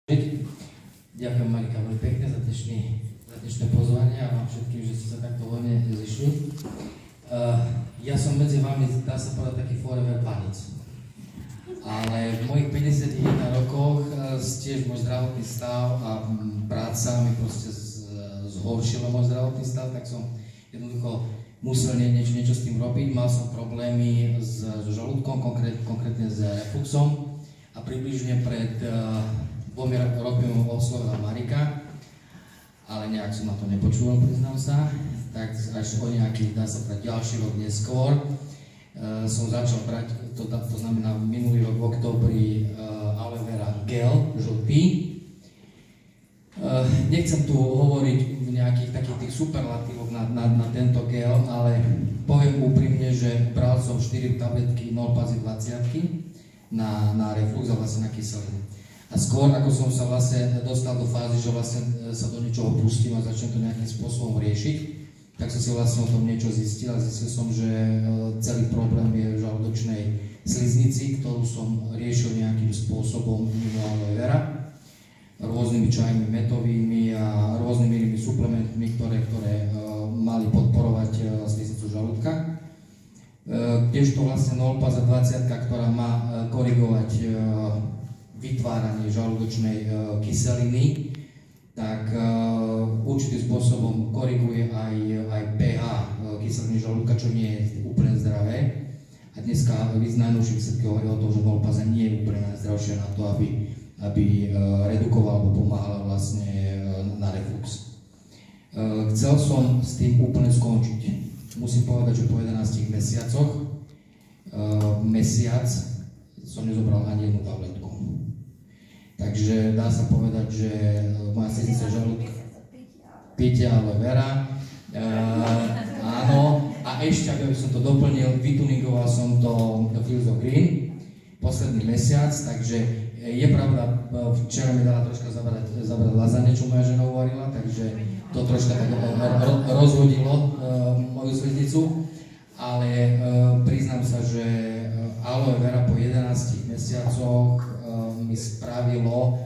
Ďakujem, Marika, veľmi pekne za dnešné pozvanie a vám všetkým, že ste sa takto voľne zišli. Ja som medzi vami, dá sa povedať, taký forever panic. Ale v mojich 51 rokoch tiež môj zdravotný stav a práca mi proste zhoršila môj zdravotný stav, tak som jednoducho musel niečo s tým robiť. Mal som problémy s žalúdkom, konkrétne s refluxom a približne pred 2 rokmi ma oslovila Marika, ale nejak som na to nepočúval, priznám sa, tak až o nejaký, dá sa povedať, ďalší rok neskôr som začal brať, to znamená minulý rok v októbri aloe vera gel, žltý. Nechcem tu hovoriť v nejakých takých tých superlatívoch na tento gel, ale poviem úprimne, že bral som 4 tabletky Nolpazy 20 na reflux a vlastne na kyselinu. A skôr, ako som sa vlastne dostal do fázy, že vlastne sa do niečoho pustím a začnem to nejakým spôsobom riešiť, tak som si vlastne o tom niečo zistil a zistil som, že celý problém je v žalúdočnej sliznici, ktorú som riešil nejakým spôsobom mimo aloe vera, rôznymi čajmi metovými a rôznymi inými suplementmi, ktoré mali podporovať sliznicu žalúdka. Kdežto vlastne Nolpaza 20, ktorá má korigovať vytváranie žalúdočnej kyseliny, tak určitým spôsobom koriguje aj pH kyseliny žalúdka, čo nie je úplne zdravé. A dneska z najnovších výsledky hovorí o tom, že Nolpaza nie je úplne najzdravšia na to, aby redukovala alebo pomáhala vlastne na reflux. Chcel som s tým úplne skončiť. Musím povedať, že po 11 mesiacoch mesiac som nezobral ani jednu tabletku. Takže dá sa povedať, že moja sliznica žalúdka, pitie aloe vera, áno, a ešte, aby som to doplnil, vytuningoval som to Fields of Green posledný mesiac, takže je pravda, včera mi dala troška zabrať lazanie, čo moja žena uvarila, takže to troška tak rozhodilo moju sliznicu, ale priznám sa, že aloe vera po 11 mesiacoch mi spravilo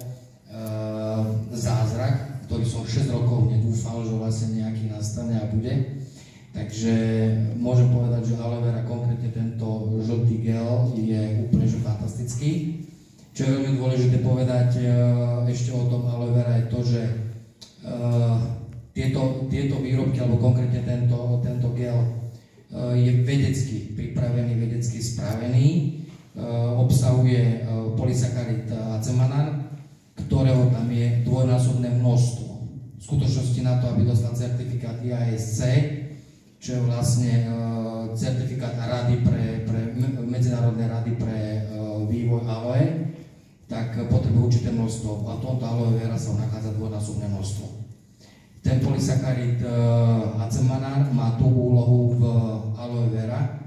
zázrak, ktorý som 6 rokov nedúfal, že vlastne nejaký nastane a bude. Takže môžem povedať, že aloe vera, konkrétne tento žltý gel, je úplne že fantastický. Čo je veľmi dôležité povedať ešte o tom aloe vera je to, že tieto výrobky, alebo konkrétne tento gel, je vedecky pripravený, vedecky spravený. Obsahuje polysacharid acemanan, ktorého tam je dvojnásobné množstvo. V skutočnosti na to, aby dostal certifikát IASC, čo je vlastne certifikát Medzinárodnej rady pre vývoj aloe, tak potrebuje určité množstvo. A v tomto aloe vera sa nachádza dvojnásobné množstvo. Ten polysacharid acemanan má tú úlohu v aloe vera,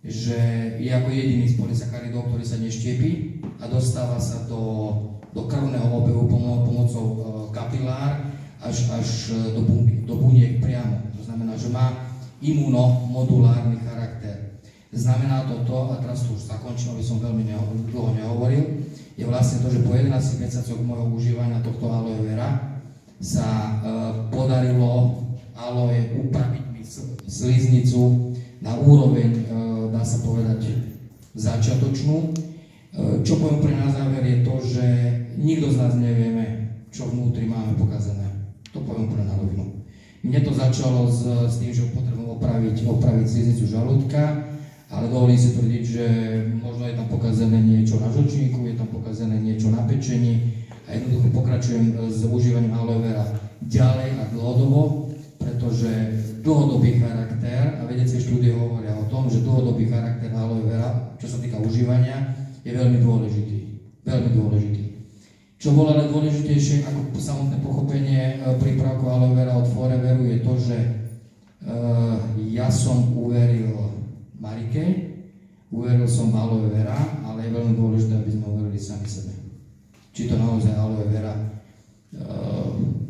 že je ako jediný z polysacharidov, ktorý sa neštiepí a dostáva sa do krvného obehu pomocou kapilár až do buniek priamo. To znamená, že má imunomodulárny charakter. Znamená to, a teraz to už zakončím, aby som veľmi dlho nehovoril, je vlastne to, že po 11 mesiacoch môjho užívania tohto aloe vera sa podarilo aloe upraviť mi sliznicu na úroveň, dá sa povedať, začiatočnú. Čo poviem pre na záver je to, že nikto z nás nevieme, čo vnútri máme pokazené. To poviem pre na rovinu. Mne to začalo s tým, že potrebujem opraviť sliznicu žalúdka, ale dovolím si tvrdiť, že možno je tam pokazené niečo na žlčníku, je tam pokazené niečo na pečení a jednoducho pokračujem s užívaním aloe vera ďalej a dlhodobo, pretože dlhodobý charakter, a vedecké štúdie hovoria o tom, že dlhodobý charakter aloe vera, čo sa týka užívania, je veľmi dôležitý. Veľmi dôležitý. Čo bolo ale dôležitejšie ako samotné pochopenie prípravku aloe vera od Foreveru je to, že ja som uveril Marike, uveril som aloe vera, ale je veľmi dôležité, aby sme uverili sami sebe. Či to naozaj aloe vera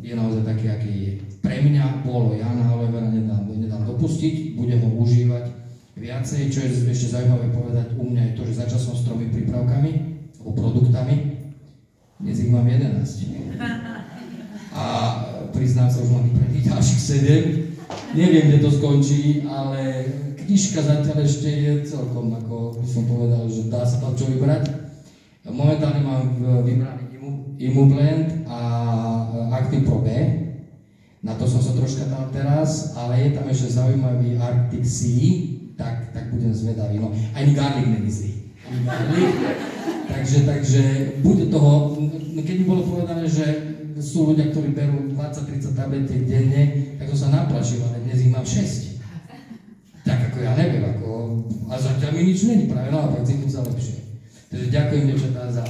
je naozaj taký, aký je. Pre mňa bolo, ja na aloe vera nedám dopustiť, budem ho užívať viacej. Čo je ešte zaujímavé povedať u mňa je to, že začal som s 3 prípravkami alebo produktami Dnes ich mám 11. A priznám sa, už mám vypretých ďalších 7. Neviem, kde to skončí, ale knižka zatiaľ ešte je celkom, ako by som povedal, že dá sa tam čo vybrať. Momentálne mám vybraný Imublend a Active Pro B. Na to som sa troška dal teraz, ale je tam ešte zaujímavý Arctic Sea, tak budem zvedavý. No, ani garlic není zlý. Takže bude toho, keď mi bolo povedané, že sú ľudia, ktorí berú 20-30 tabletiek denne, tak to sa naplašil, ale dnes ich mám 6. Tak ako ja neviem, a zatiaľ mi nič není, práve naopak, cítim sa lepšie. Takže ďakujem, devčatá, za